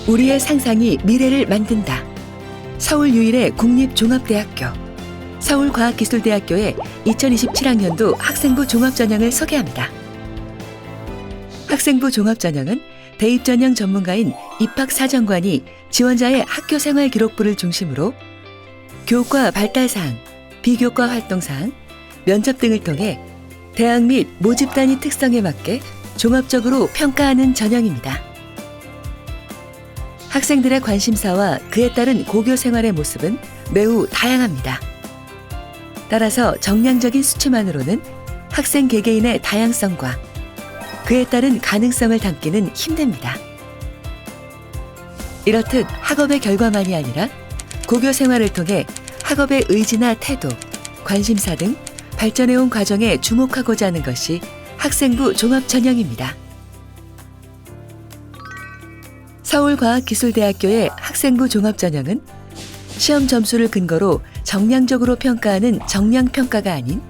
우리의 상상이 미래를 만든다. 서울 유일의 국립종합대학교 서울과학기술대학교의 2027학년도 학생부 종합전형을 소개합니다. 학생부 종합전형은 대입전형 전문가인 입학사정관이 지원자의 학교생활 기록부를 중심으로 교과 발달사항, 비교과 활동사항, 면접 등을 통해 대학 및 모집단위 특성에 맞게 종합적으로 평가하는 전형입니다. 학생들의 관심사와 그에 따른 고교 생활의 모습은 매우 다양합니다. 따라서 정량적인 수치만으로는 학생 개개인의 다양성과 그에 따른 가능성을 담기는 힘듭니다. 이렇듯 학업의 결과만이 아니라 고교 생활을 통해 학업의 의지나 태도, 관심사 등 발전해온 과정에 주목하고자 하는 것이 학생부 종합전형입니다. 서울과학기술대학교의 학생부 종합전형은 시험 점수를 근거로 정량적으로 평가하는 정량평가가 아닌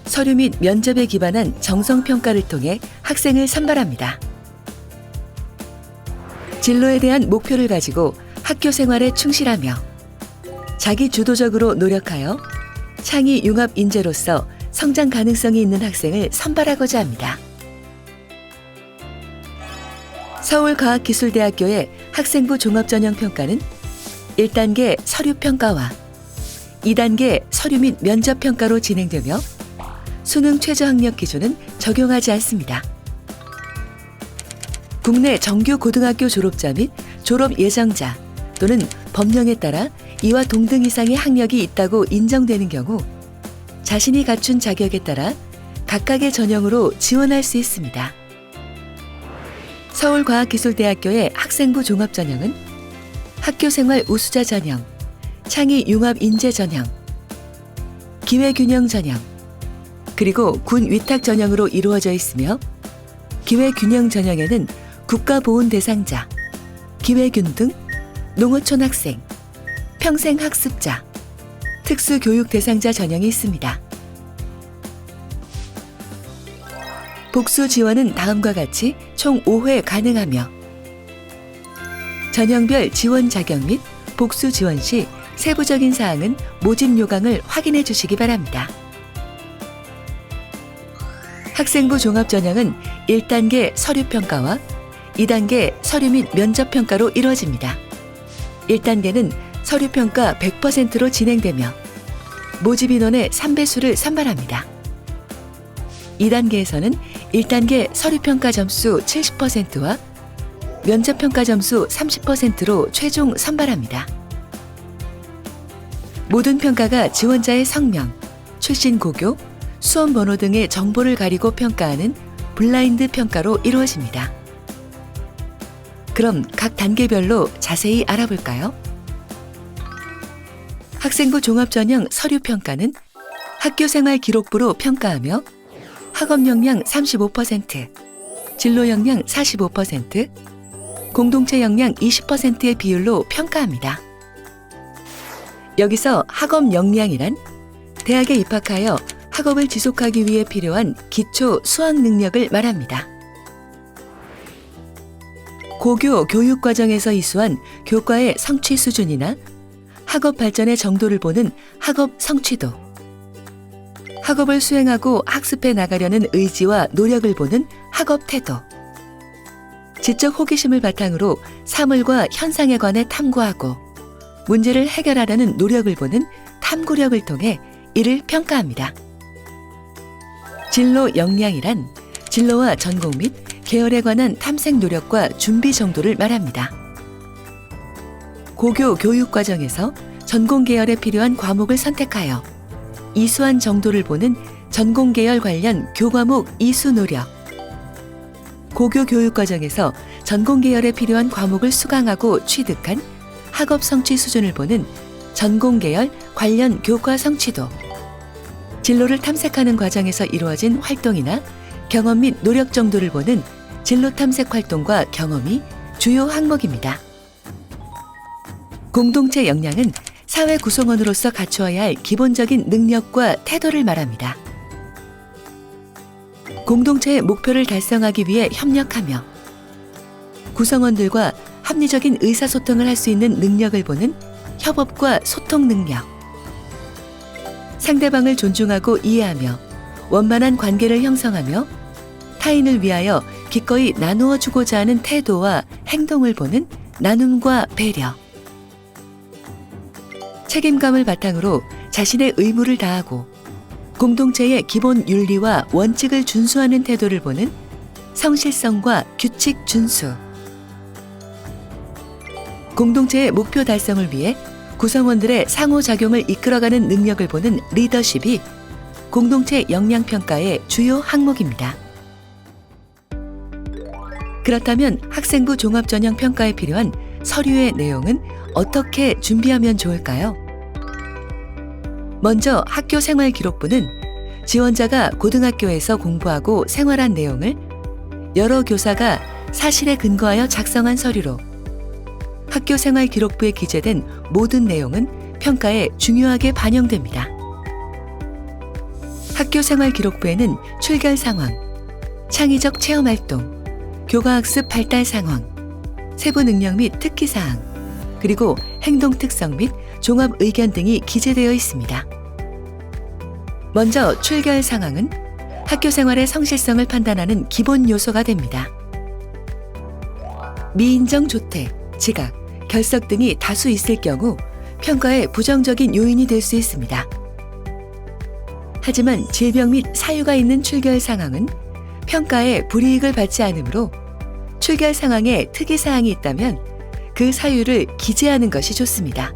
서류 및 면접에 기반한 정성평가를 통해 학생을 선발합니다. 진로에 대한 목표를 가지고 학교 생활에 충실하며 자기 주도적으로 노력하여 창의 융합 인재로서 성장 가능성이 있는 학생을 선발하고자 합니다. 서울과학기술대학교의 학생부 종합전형 평가는 1단계 서류평가와 2단계 서류 및 면접평가로 진행되며 수능 최저학력 기준은 적용하지 않습니다. 국내 정규 고등학교 졸업자 및 졸업 예정자 또는 법령에 따라 이와 동등 이상의 학력이 있다고 인정되는 경우 자신이 갖춘 자격에 따라 각각의 전형으로 지원할 수 있습니다. 서울과학기술대학교의 학생부 종합전형은 학교생활 우수자 전형, 창의 융합 인재 전형, 기회균형 전형, 그리고 군 위탁 전형으로 이루어져 있으며 기회균형 전형에는 국가보훈 대상자, 기회균 등 농어촌 학생, 평생학습자, 특수교육 대상자 전형이 있습니다. 복수 지원은 다음과 같이 총 5회 가능하며 전형별 지원 자격 및 복수 지원 시 세부적인 사항은 모집 요강을 확인해 주시기 바랍니다. 학생부 종합전형은 1단계 서류평가와 2단계 서류 및 면접평가로 이루어집니다. 1단계는 서류평가 100%로 진행되며 모집 인원의 3배수를 선발합니다. 2단계에서는 1단계 서류평가 점수 70%와 면접평가 점수 30%로 최종 선발합니다. 모든 평가가 지원자의 성명, 출신 고교, 수험 번호 등의 정보를 가리고 평가하는 블라인드 평가로 이루어집니다. 그럼 각 단계별로 자세히 알아볼까요? 학생부 종합전형 서류평가는 학교생활 기록부로 평가하며 학업 역량 35%, 진로 역량 45%, 공동체 역량 20%의 비율로 평가합니다. 여기서 학업 역량이란 대학에 입학하여 학업을 지속하기 위해 필요한 기초 수학 능력을 말합니다. 고교 교육 과정에서 이수한 교과의 성취 수준이나 학업 발전의 정도를 보는 학업 성취도, 학업을 수행하고 학습해 나가려는 의지와 노력을 보는 학업 태도, 지적 호기심을 바탕으로 사물과 현상에 관해 탐구하고 문제를 해결하려는 노력을 보는 탐구력을 통해 이를 평가합니다. 진로 역량이란 진로와 전공 및 계열에 관한 탐색 노력과 준비 정도를 말합니다. 고교 교육 과정에서 전공 계열에 필요한 과목을 선택하여 이수한 정도를 보는 전공 계열 관련 교과목 이수 노력, 고교 교육 과정에서 전공 계열에 필요한 과목을 수강하고 취득한 학업 성취 수준을 보는 전공 계열 관련 교과 성취도, 진로를 탐색하는 과정에서 이루어진 활동이나 경험 및 노력 정도를 보는 진로 탐색 활동과 경험이 주요 항목입니다. 공동체 역량은 사회 구성원으로서 갖추어야 할 기본적인 능력과 태도를 말합니다. 공동체의 목표를 달성하기 위해 협력하며 구성원들과 합리적인 의사소통을 할 수 있는 능력을 보는 협업과 소통 능력. 상대방을 존중하고 이해하며 원만한 관계를 형성하며 타인을 위하여 기꺼이 나누어 주고자 하는 태도와 행동을 보는 나눔과 배려. 책임감을 바탕으로 자신의 의무를 다하고 공동체의 기본 윤리와 원칙을 준수하는 태도를 보는 성실성과 규칙 준수. 공동체의 목표 달성을 위해 구성원들의 상호작용을 이끌어가는 능력을 보는 리더십이 공동체 역량평가의 주요 항목입니다. 그렇다면 학생부 종합전형평가에 필요한 서류의 내용은 어떻게 준비하면 좋을까요? 먼저 학교생활기록부는 지원자가 고등학교에서 공부하고 생활한 내용을 여러 교사가 사실에 근거하여 작성한 서류로 학교생활기록부에 기재된 모든 내용은 평가에 중요하게 반영됩니다. 학교생활기록부에는 출결 상황, 창의적 체험활동, 교과학습 발달 상황, 세부 능력 및 특기사항, 그리고 행동 특성 및 종합 의견 등이 기재되어 있습니다. 먼저 출결 상황은 학교 생활의 성실성을 판단하는 기본 요소가 됩니다. 미인정 조퇴, 지각, 결석 등이 다수 있을 경우 평가에 부정적인 요인이 될 수 있습니다. 하지만 질병 및 사유가 있는 출결 상황은 평가에 불이익을 받지 않으므로 출결 상황에 특이사항이 있다면 그 사유를 기재하는 것이 좋습니다.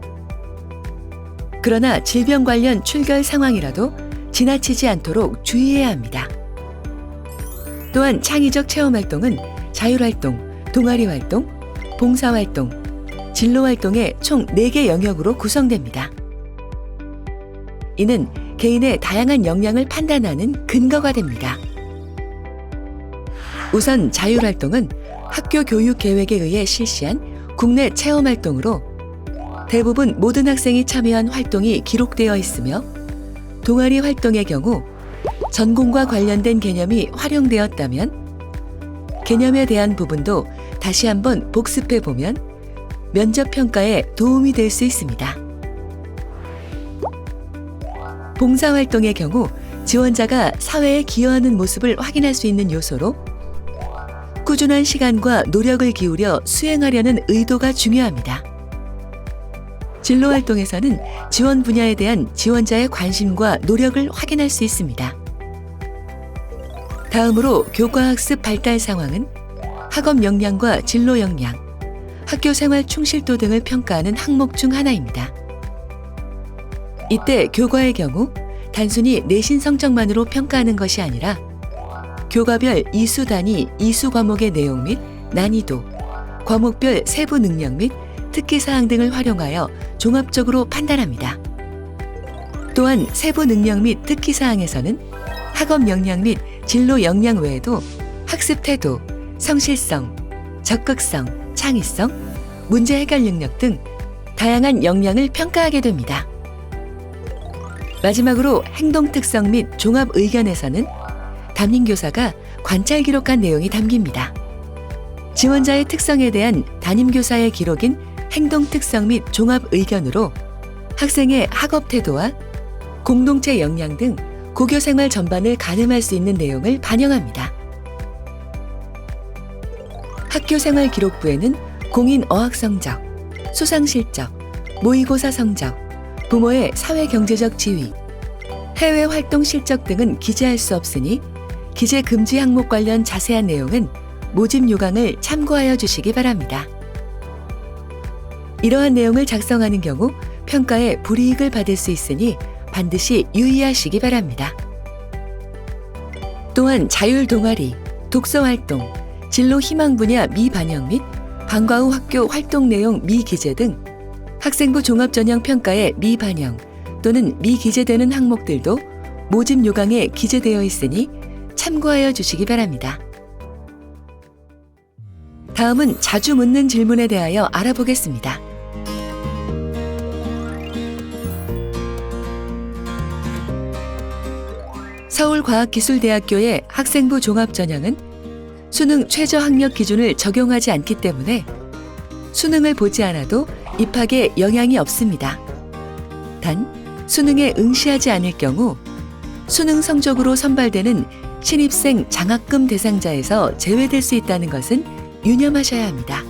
그러나 질병 관련 출결 상황이라도 지나치지 않도록 주의해야 합니다. 또한 창의적 체험활동은 자율활동, 동아리활동, 봉사활동, 진로활동의 총 4개 영역으로 구성됩니다. 이는 개인의 다양한 역량을 판단하는 근거가 됩니다. 우선 자율활동은 학교 교육 계획에 의해 실시한 국내 체험활동으로 대부분 모든 학생이 참여한 활동이 기록되어 있으며 동아리 활동의 경우 전공과 관련된 개념이 활용되었다면 개념에 대한 부분도 다시 한번 복습해 보면 면접 평가에 도움이 될 수 있습니다. 봉사활동의 경우 지원자가 사회에 기여하는 모습을 확인할 수 있는 요소로 꾸준한 시간과 노력을 기울여 수행하려는 의도가 중요합니다. 진로활동에서는 지원 분야에 대한 지원자의 관심과 노력을 확인할 수 있습니다. 다음으로 교과학습 발달 상황은 학업 역량과 진로 역량, 학교 생활 충실도 등을 평가하는 항목 중 하나입니다. 이때 교과의 경우 단순히 내신 성적만으로 평가하는 것이 아니라 교과별 이수 단위, 이수 과목의 내용 및 난이도, 과목별 세부 능력 및 특기사항 등을 활용하여 종합적으로 판단합니다. 또한 세부 능력 및 특기사항에서는 학업 역량 및 진로 역량 외에도 학습 태도, 성실성, 적극성, 창의성, 문제 해결 능력 등 다양한 역량을 평가하게 됩니다. 마지막으로 행동 특성 및 종합 의견에서는 담임교사가 관찰 기록한 내용이 담깁니다. 지원자의 특성에 대한 담임교사의 기록인 행동 특성 및 종합 의견으로 학생의 학업 태도와 공동체 역량 등 고교 생활 전반을 가늠할 수 있는 내용을 반영합니다. 학교 생활 기록부에는 공인 어학 성적, 수상 실적, 모의고사 성적, 부모의 사회 경제적 지위, 해외 활동 실적 등은 기재할 수 없으니 기재 금지 항목 관련 자세한 내용은 모집 요강을 참고하여 주시기 바랍니다. 이러한 내용을 작성하는 경우 평가에 불이익을 받을 수 있으니 반드시 유의하시기 바랍니다. 또한 자율 동아리, 독서 활동, 진로 희망 분야 미반영 및 방과 후 학교 활동 내용 미기재 등 학생부 종합전형 평가의 미반영 또는 미기재되는 항목들도 모집 요강에 기재되어 있으니 참고하여 주시기 바랍니다. 다음은 자주 묻는 질문에 대하여 알아보겠습니다. 서울과학기술대학교의 학생부 종합전형은 수능 최저학력 기준을 적용하지 않기 때문에 수능을 보지 않아도 입학에 영향이 없습니다. 단, 수능에 응시하지 않을 경우 수능 성적으로 선발되는 신입생 장학금 대상자에서 제외될 수 있다는 것은 유념하셔야 합니다.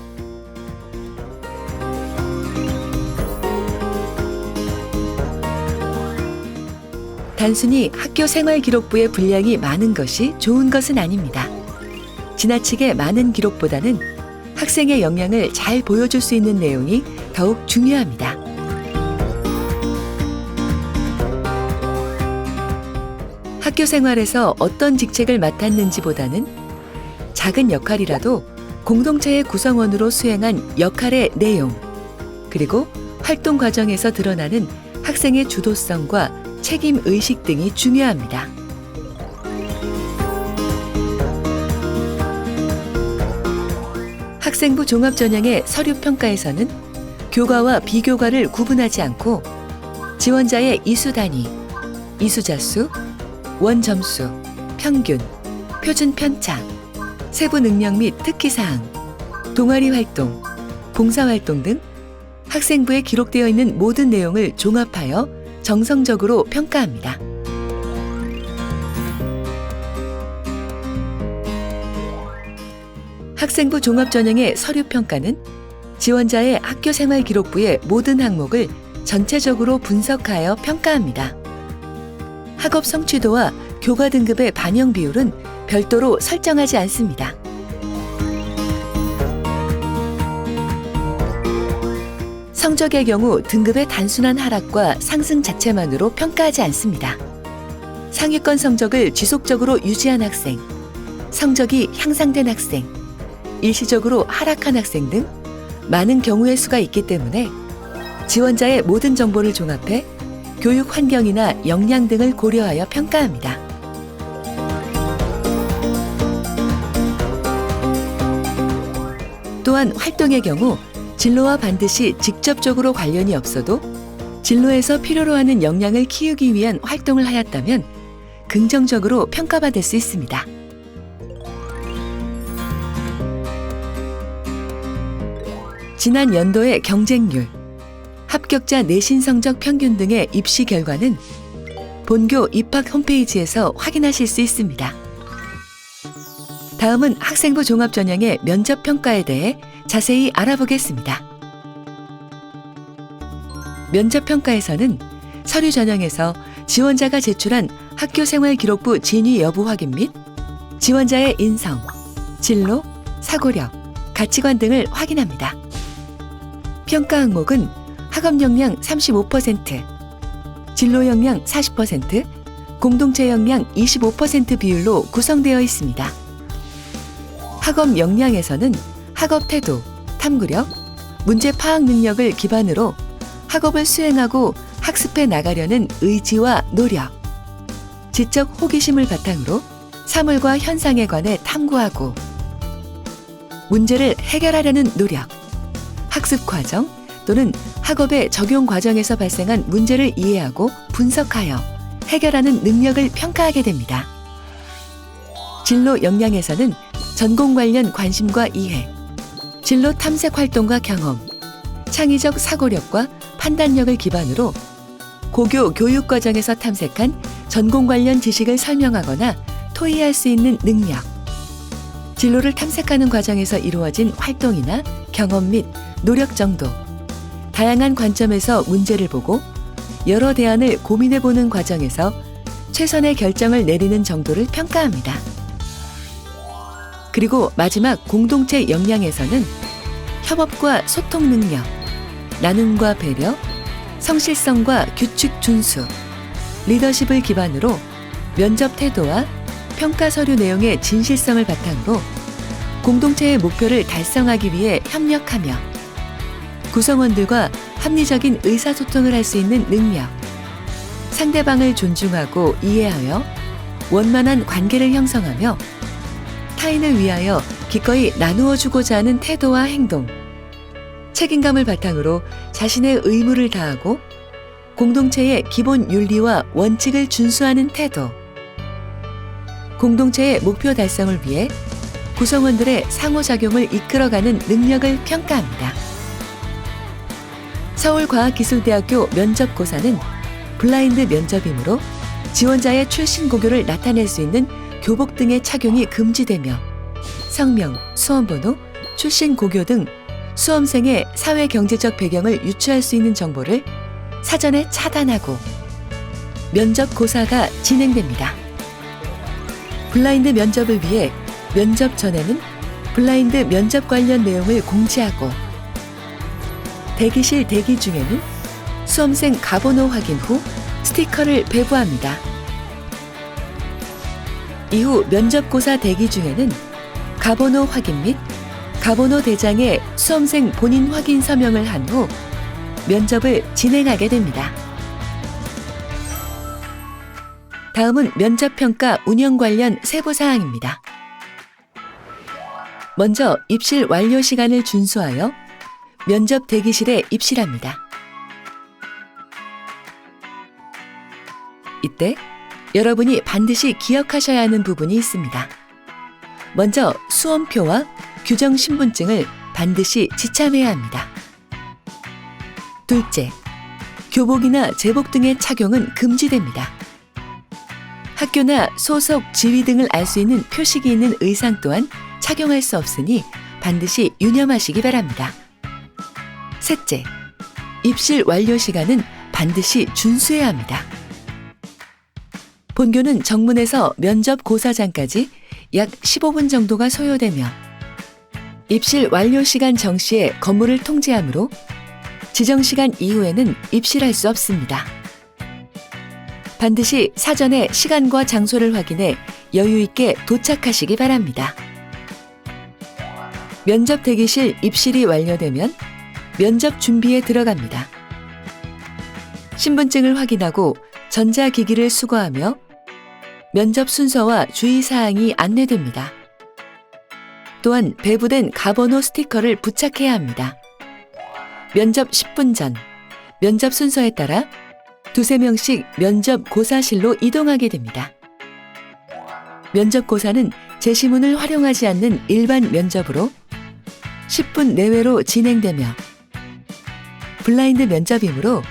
단순히 학교생활기록부의 분량이 많은 것이 좋은 것은 아닙니다. 지나치게 많은 기록보다는 학생의 역량을 잘 보여줄 수 있는 내용이 더욱 중요합니다. 학교 생활에서 어떤 직책을 맡았는지보다는 작은 역할이라도 공동체의 구성원으로 수행한 역할의 내용, 그리고 활동 과정에서 드러나는 학생의 주도성과 책임 의식 등이 중요합니다. 학생부 종합전형의 서류평가에서는 교과와 비교과를 구분하지 않고 지원자의 이수 단위, 이수자수, 원점수, 평균, 표준 편차, 세부 능력 및 특기사항, 동아리 활동, 봉사활동 등 학생부에 기록되어 있는 모든 내용을 종합하여 정성적으로 평가합니다. 학생부 종합전형의 서류평가는 지원자의 학교생활기록부의 모든 항목을 전체적으로 분석하여 평가합니다. 학업 성취도와 교과 등급의 반영 비율은 별도로 설정하지 않습니다. 성적의 경우 등급의 단순한 하락과 상승 자체만으로 평가하지 않습니다. 상위권 성적을 지속적으로 유지한 학생, 성적이 향상된 학생, 일시적으로 하락한 학생 등 많은 경우의 수가 있기 때문에 지원자의 모든 정보를 종합해 교육 환경이나 역량 등을 고려하여 평가합니다. 또한 활동의 경우 진로와 반드시 직접적으로 관련이 없어도 진로에서 필요로 하는 역량을 키우기 위한 활동을 하였다면 긍정적으로 평가받을 수 있습니다. 지난 연도의 경쟁률, 합격자 내신 성적 평균 등의 입시 결과는 본교 입학 홈페이지에서 확인하실 수 있습니다. 다음은 학생부 종합전형의 면접 평가에 대해 자세히 알아보겠습니다. 면접 평가에서는 서류 전형에서 지원자가 제출한 학교생활기록부 진위 여부 확인 및 지원자의 인성, 진로, 사고력, 가치관 등을 확인합니다. 평가 항목은 학업 역량 35%, 진로 역량 40%, 공동체 역량 25% 비율로 구성되어 있습니다. 학업 역량에서는 학업 태도, 탐구력, 문제 파악 능력을 기반으로 학업을 수행하고 학습해 나가려는 의지와 노력, 지적 호기심을 바탕으로 사물과 현상에 관해 탐구하고 문제를 해결하려는 노력, 학습 과정 또는 학업의 적용 과정에서 발생한 문제를 이해하고 분석하여 해결하는 능력을 평가하게 됩니다. 진로 역량에서는 전공 관련 관심과 이해, 진로 탐색 활동과 경험, 창의적 사고력과 판단력을 기반으로 고교 교육 과정에서 탐색한 전공 관련 지식을 설명하거나 토의할 수 있는 능력, 진로를 탐색하는 과정에서 이루어진 활동이나 경험 및 노력 정도, 다양한 관점에서 문제를 보고 여러 대안을 고민해보는 과정에서 최선의 결정을 내리는 정도를 평가합니다. 그리고 마지막 공동체 역량에서는 협업과 소통 능력, 나눔과 배려, 성실성과 규칙 준수, 리더십을 기반으로 면접 태도와 평가 서류 내용의 진실성을 바탕으로 공동체의 목표를 달성하기 위해 협력하며 구성원들과 합리적인 의사소통을 할 수 있는 능력, 상대방을 존중하고 이해하여 원만한 관계를 형성하며 타인을 위하여 기꺼이 나누어 주고자 하는 태도와 행동, 책임감을 바탕으로 자신의 의무를 다하고 공동체의 기본 윤리와 원칙을 준수하는 태도, 공동체의 목표 달성을 위해 구성원들의 상호작용을 이끌어가는 능력을 평가합니다. 서울과학기술대학교 면접고사는 블라인드 면접이므로 지원자의 출신 고교를 나타낼 수 있는 교복 등의 착용이 금지되며 성명, 수험번호, 출신 고교 등 수험생의 사회경제적 배경을 유추할 수 있는 정보를 사전에 차단하고 면접고사가 진행됩니다. 블라인드 면접을 위해 면접 전에는 블라인드 면접 관련 내용을 공지하고 대기실 대기 중에는 수험생 가번호 확인 후 스티커를 배부합니다. 이후 면접고사 대기 중에는 가번호 확인 및 가번호 대장에 수험생 본인 확인 서명을 한 후 면접을 진행하게 됩니다. 다음은 면접평가 운영 관련 세부사항입니다. 먼저 입실 완료 시간을 준수하여 면접 대기실에 입실합니다. 이때 여러분이 반드시 기억하셔야 하는 부분이 있습니다. 먼저 수험표와 규정 신분증을 반드시 지참해야 합니다. 둘째, 교복이나 제복 등의 착용은 금지됩니다. 학교나 소속 지위 등을 알 수 있는 표식이 있는 의상 또한 착용할 수 없으니 반드시 유념하시기 바랍니다. 셋째, 입실 완료 시간은 반드시 준수해야 합니다. 본교는 정문에서 면접 고사장까지 약 15분 정도가 소요되며 입실 완료 시간 정시에 건물을 통제하므로 지정 시간 이후에는 입실할 수 없습니다. 반드시 사전에 시간과 장소를 확인해 여유 있게 도착하시기 바랍니다. 면접 대기실 입실이 완료되면 면접 준비에 들어갑니다. 신분증을 확인하고 전자기기를 수거하며 면접 순서와 주의사항이 안내됩니다. 또한 배부된 가번호 스티커를 부착해야 합니다. 면접 10분 전, 면접 순서에 따라 두세 명씩 면접 고사실로 이동하게 됩니다. 면접 고사는 제시문을 활용하지 않는 일반 면접으로 10분 내외로 진행되며 블라인드 면접이므로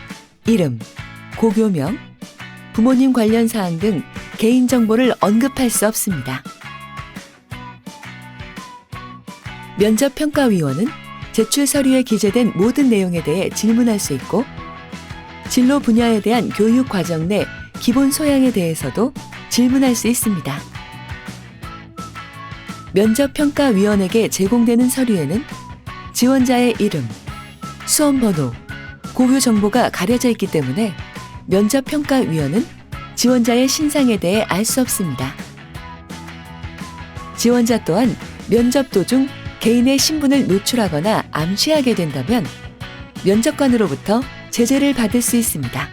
이름, 고교명, 부모님 관련 사항 등 개인정보를 언급할 수 없습니다. 면접평가위원은 제출 서류에 기재된 모든 내용에 대해 질문할 수 있고 진로 분야에 대한 교육 과정 내 기본 소양에 대해서도 질문할 수 있습니다. 면접평가위원에게 제공되는 서류에는 지원자의 이름, 수험번호, 고교 정보가 가려져 있기 때문에 면접평가위원은 지원자의 신상에 대해 알 수 없습니다. 지원자 또한 면접 도중 개인의 신분을 노출하거나 암시하게 된다면 면접관으로부터 제재를 받을 수 있습니다.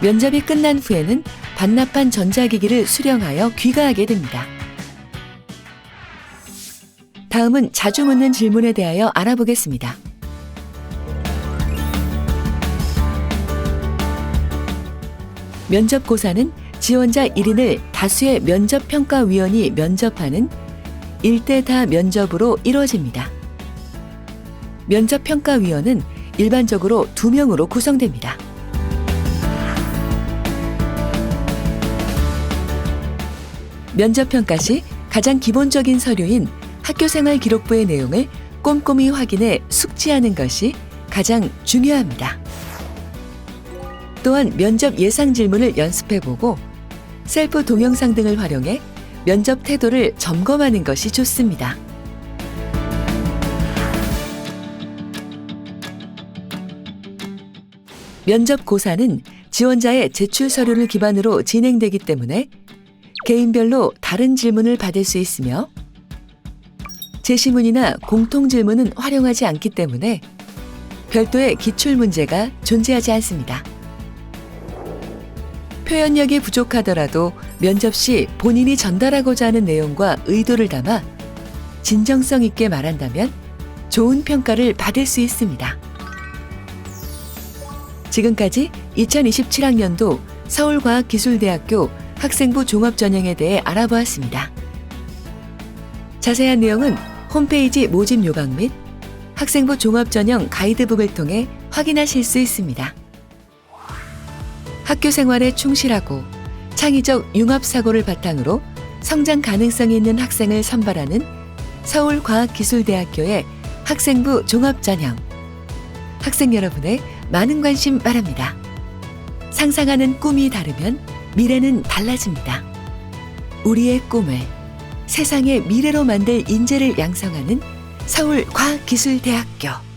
면접이 끝난 후에는 반납한 전자기기를 수령하여 귀가하게 됩니다. 다음은 자주 묻는 질문에 대하여 알아보겠습니다. 면접고사는 지원자 1인을 다수의 면접평가위원이 면접하는 1대 다 면접으로 이루어집니다. 면접평가위원은 일반적으로 2명으로 구성됩니다. 면접평가 시 가장 기본적인 서류인 학교생활 기록부의 내용을 꼼꼼히 확인해 숙지하는 것이 가장 중요합니다. 또한 면접 예상 질문을 연습해보고 셀프 동영상 등을 활용해 면접 태도를 점검하는 것이 좋습니다. 면접 고사는 지원자의 제출 서류를 기반으로 진행되기 때문에 개인별로 다른 질문을 받을 수 있으며 제시문이나 공통 질문은 활용하지 않기 때문에 별도의 기출 문제가 존재하지 않습니다. 표현력이 부족하더라도 면접 시 본인이 전달하고자 하는 내용과 의도를 담아 진정성 있게 말한다면 좋은 평가를 받을 수 있습니다. 지금까지 2027학년도 서울과학기술대학교 학생부 종합전형에 대해 알아보았습니다. 자세한 내용은 홈페이지 모집 요강 및 학생부 종합전형 가이드북을 통해 확인하실 수 있습니다. 학교 생활에 충실하고 창의적 융합사고를 바탕으로 성장 가능성이 있는 학생을 선발하는 서울과학기술대학교의 학생부 종합전형. 학생 여러분의 많은 관심 바랍니다. 상상하는 꿈이 다르면 미래는 달라집니다. 우리의 꿈을 세상의 미래로 만들 인재를 양성하는 서울과학기술대학교.